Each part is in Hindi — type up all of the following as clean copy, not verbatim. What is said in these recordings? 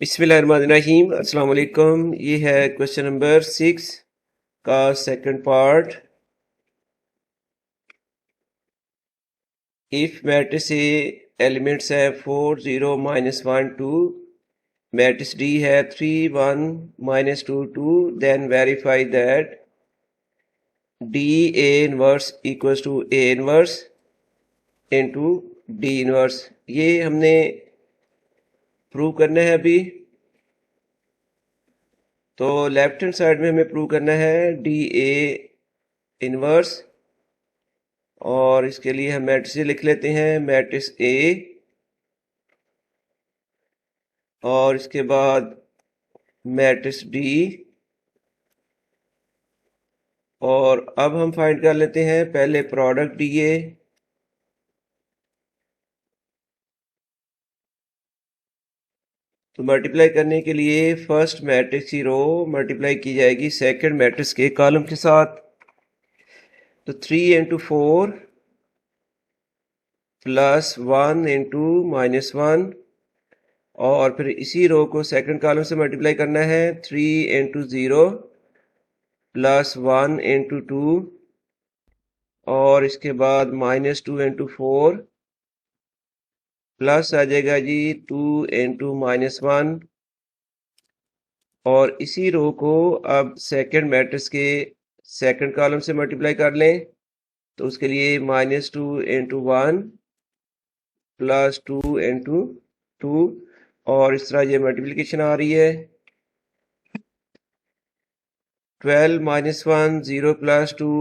बिस्मिल्लाहिर्रहमानिर्रहीम अस्सलाम वालेकुम। ये है क्वेश्चन नंबर 6 का second part. If matrix A elements है 4 0 -1 2, मैट्रिक्स डी है 3 1 -2 2, then verify that D A inverse equals to A inverse into D inverse. ये हमने प्रूव करना है अभी। तो लेफ्ट हैंड साइड में हमें प्रूव करना है डी ए इनवर्स, और इसके लिए हम मैट्रिक्स लिख लेते हैं, मैट्रिक्स ए, और इसके बाद मैट्रिक्स डी, और अब हम फाइंड कर लेते हैं पहले प्रोडक्ट डी ए। तो मल्टीप्लाई करने के लिए फर्स्ट मैट्रिक्स की रो मल्टीप्लाई की जाएगी सेकंड मैट्रिक्स के कॉलम के साथ। तो 3 इंटू 4 प्लस 1 इंटू -1, और फिर इसी रो को सेकंड कॉलम से मल्टीप्लाई करना है। 3 इंटू 0 प्लस 1 इंटू 2, और इसके बाद -2 इंटू 4 प्लस आ जाएगा जी 2 इंटू -1, और इसी रो को अब सेकंड मैट्रिक्स के सेकंड कॉलम से मल्टीप्लाई कर लें। तो उसके लिए -2 इंटू 1 प्लस 2 इंटू 2, और इस तरह ये मल्टीप्लिकेशन आ रही है। 12 -1 0 प्लस 2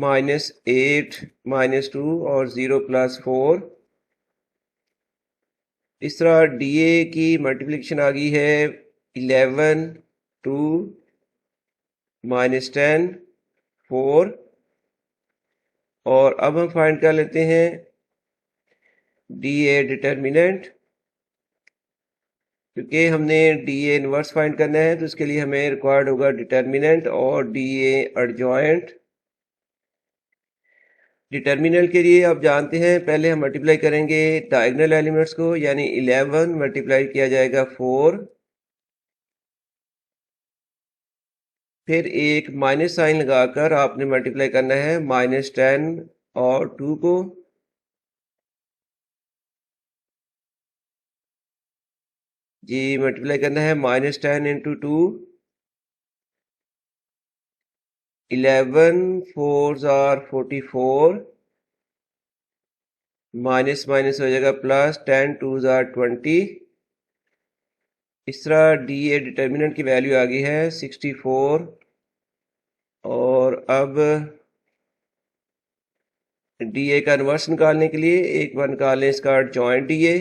-8 -2 और 0 प्लस 4। इस तरह डीए की मल्टीप्लिकेशन आ गई है 11 2 -10 4। और अब हम फाइंड कर लेते हैं डीए डिटर्मिनेंट, क्योंकि हमने डीए इनवर्स फाइंड करना है तो इसके लिए हमें रिक्वायर्ड होगा डिटर्मिनेंट और डीए एडजॉइंट। डिटर्मिनेंट के लिए आप जानते हैं पहले हम मल्टीप्लाई करेंगे डायगोनल एलिमेंट्स को, यानी 11 मल्टीप्लाई किया जाएगा 4, फिर एक माइनस साइन लगाकर आपने मल्टीप्लाई करना है -10 और 2 को। जी मल्टीप्लाई करना है -10 इंटू 2, 11 4 आर 44, माइनस माइनस हो जाएगा प्लस, 10 2 आर 20। इस तरह डी ए डिटर्मिनेंट की वैल्यू आ गई है 64। और अब डी ए का इन्वर्स निकालने के लिए एक बार निकाल लें इसका एडजॉइंट डी ए।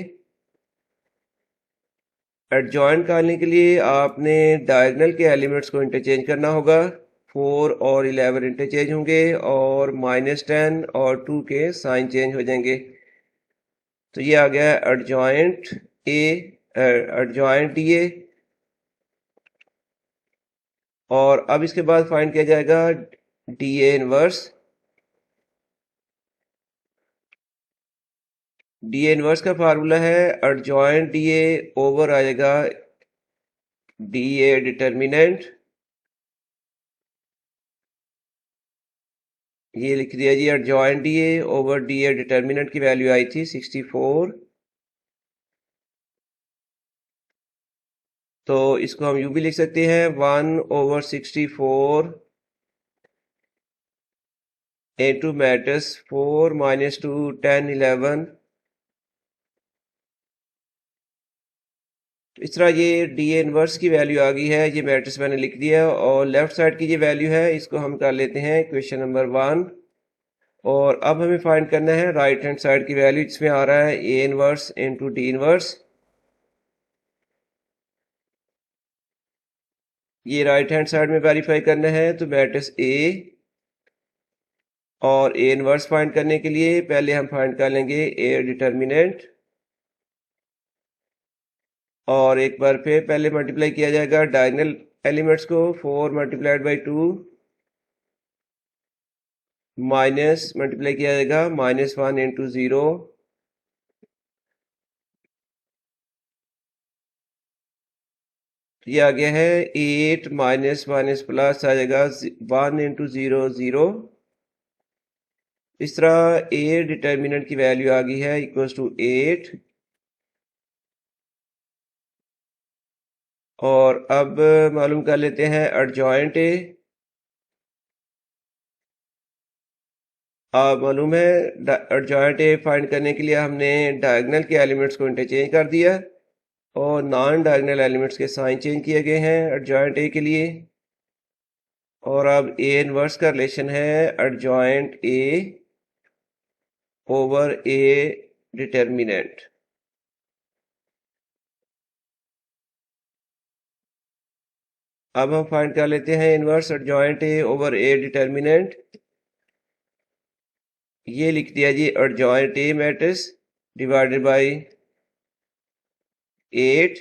एडजॉइंट निकालने के लिए आपने डायगोनल के एलिमेंट्स को इंटरचेंज करना होगा। 4 और 11 इंटरचेंज होंगे, और -10 और 2 के साइन चेंज हो जाएंगे। तो ये आ गया adjoint A, adjoint D A. और अब इसके बाद फाइंड किया जाएगा D A inverse. D A inverse का फार्मूला है एडजॉइंट डी ए ओवर आएगा डी ए डिटर्मिनेंट। ये लिख दिया जी, adjoint D A over D A determinant की वैल्यू आई थी 64। तो इसको हम यूं भी लिख सकते हैं 1/64 इंटू मैट्रिक्स 4 -2 10 11। तो इस तरह ये डी ए इनवर्स की वैल्यू आ गई है। ये मैट्रिक्स मैंने लिख दिया, और लेफ्ट साइड की ये वैल्यू है, इसको हम कर लेते हैं क्वेश्चन नंबर 1। और अब हमें फाइंड करना है राइट हैंड साइड की वैल्यू, जिसमें आ रहा है A inverse into D inverse. ये राइट हैंड साइड में वेरीफाई करना है। तो मैट्रिक्स ए और ए इनवर्स फाइंड करने के लिए पहले हम फाइंड कर लेंगे ए डिटर्मिनेंट, और एक बार फिर पहले मल्टीप्लाई किया जाएगा डायगोनल एलिमेंट्स को। 4 मल्टीप्लाइड बाई 2 माइनस मल्टीप्लाई किया जाएगा -1 इंटू 0, तो ये आ गया है 8 माइनस माइनस प्लस आ जाएगा 1 इंटू 0 0। इस तरह ए डिटर्मिनेंट की वैल्यू आ गई है इक्वल्स टू 8। और अब मालूम कर लेते हैं एडजॉइंट ए। मालूम है एडजॉइंट ए फाइंड करने के लिए हमने डायगोनल के एलिमेंट्स को इंटरचेंज कर दिया और नॉन डायगोनल एलिमेंट्स के साइन चेंज किए गए हैं एडजॉइंट ए के लिए। और अब ए इनवर्स का रिलेशन है adjoint A over A determinant. अब हम फाइंड कर लेते हैं inverse adjoint A over A determinant. ये लिख दिया जी adjoint A matrix divided by 8।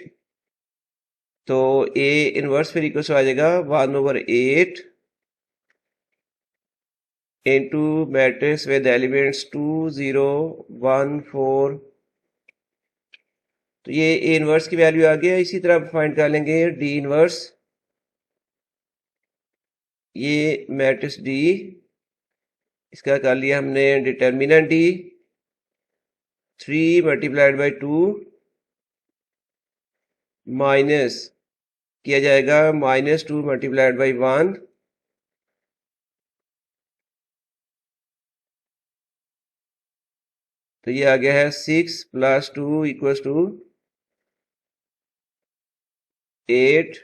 तो ए इनवर्स फिर इक्वल आ जाएगा 1/8 इंटू मैट्रिक्स विद एलिमेंट्स 2 0 1 4। तो ये ए इनवर्स की वैल्यू आ गया। इसी तरह फाइंड कर लेंगे डी इनवर्स। ये मैट्रिक्स डी, इसका कर लिया हमने determinant D 3 multiplied by 2 minus किया जाएगा -2 मल्टीप्लाइड बाई 1। तो ये आ गया है 6 प्लस 2 इक्वल्स टू 8।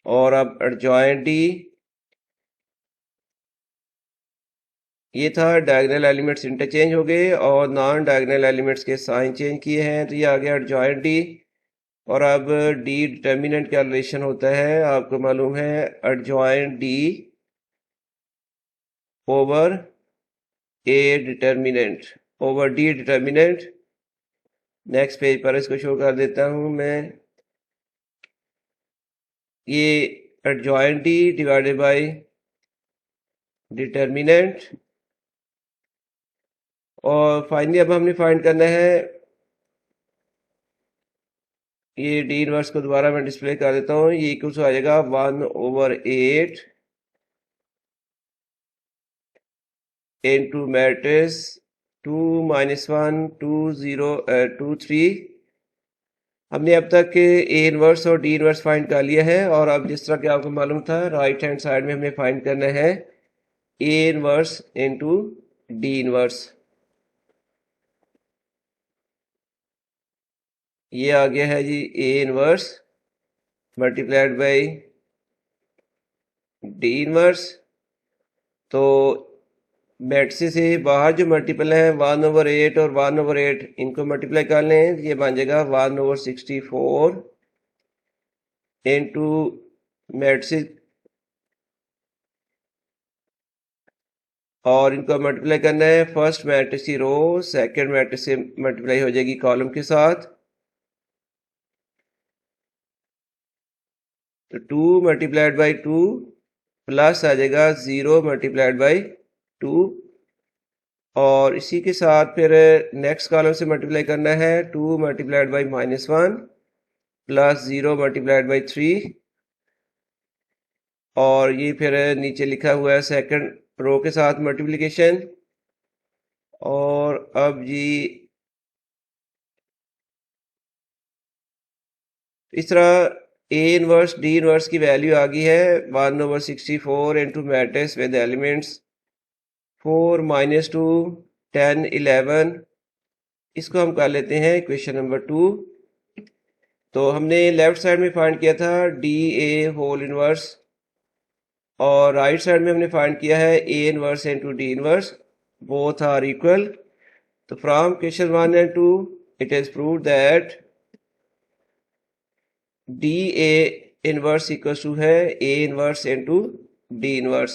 और अब एडजॉइंट डी, ये था डायगोनल एलिमेंट्स इंटरचेंज हो गए और नॉन डायगोनल एलिमेंट्स के साइन चेंज किए हैं। तो ये आ गया एडजॉइंट डी। और अब डी डिटर्मिनेंट का रिलेशन होता है, आपको मालूम है, adjoint D over A determinant over D determinant. Next page पर इसको शो कर देता हूं मैं। ये adjoint D divided by determinant. और फाइनली अब हमने फाइंड करना है, ये डी इनवर्स को दोबारा मैं डिस्प्ले कर देता हूँ। ये इक्वल आ जाएगा 1/8 इंटू मैट्रिक्स 2 -1 2 0 2 3। हमने अब तक ए इनवर्स और डी इनवर्स फाइंड कर लिया है। और अब जिस तरह कि आपको मालूम था, राइट हैंड साइड में हमें फाइंड करना है A inverse into D inverse. ये आ गया है जी A inverse multiplied by D inverse. तो मैट्रिक्स से बाहर जो मल्टीपल है 1/8 और 1/8, इनको मल्टीप्लाई कर लें, ये बन जाएगा 1/64 इंटू मैट्रिक्स। और इनको मल्टीप्लाई करना है, फर्स्ट मैट्रिक्स की रो सेकंड मैट्रिक्स से मल्टीप्लाई हो जाएगी कॉलम के साथ। तो 2 मल्टीप्लाइड बाई 2 प्लस आ जाएगा 0 मल्टीप्लाइड बाई 2। और इसी के साथ फिर नेक्स्ट कॉलम से मल्टीप्लाई करना है, 2 multiplied by -1 plus 0 multiplied by 3। और ये फिर नीचे लिखा हुआ है सेकंड रो के साथ मल्टीप्लिकेशन। और अब जी इस तरह ए इनवर्स डी इनवर्स की वैल्यू आ गई है 1/64 इंटू मैट्रिक्स विद एलिमेंट्स 4 -2 10 11। इसको हम कर लेते हैं इक्वेशन नंबर 2। तो हमने लेफ्ट साइड में फाइंड किया था डी ए होल इनवर्स और राइट साइड में हमने फाइंड किया है A inverse into D inverse, both are equal. तो from question 1 and 2 it is proved that D A inverse equal to है A inverse into D inverse.